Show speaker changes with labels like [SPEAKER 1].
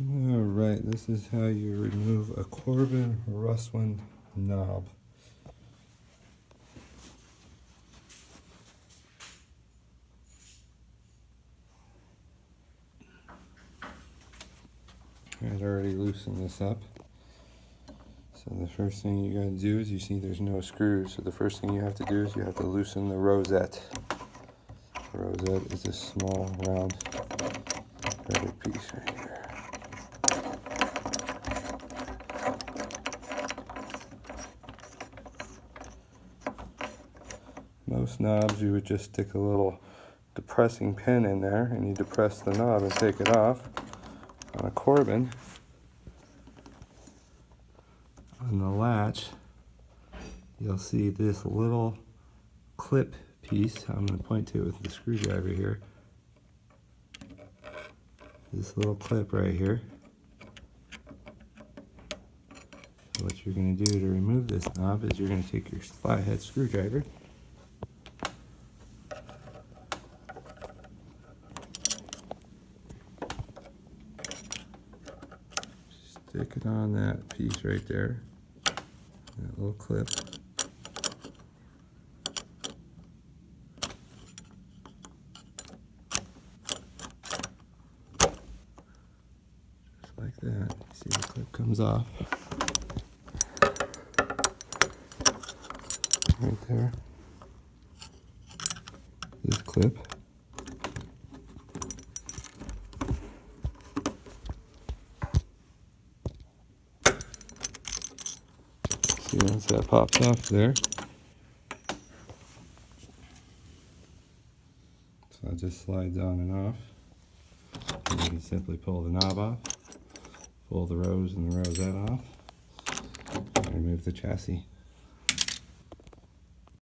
[SPEAKER 1] Alright, this is how you remove a Corbin Russwin knob. I'd already loosened this up. So the first thing you gotta do is, you see there's no screws. So the first thing you have to do is you have to loosen the rosette. The rosette is this small round threaded piece right here. Most knobs you would just stick a little depressing pin in there and you depress the knob and take it off. On a Corbin, on the latch, you'll see this little clip piece. I'm going to point to it with the screwdriver here. This little clip right here. So what you're going to do to remove this knob is you're going to take your flathead screwdriver, stick it on that piece right there, that little clip. Just like that. See, the clip comes off. Right there. This clip. See, once that pops off there, so it just slides on and off. And you can simply pull the knob off, pull the rose and the rosette off, and remove the chassis.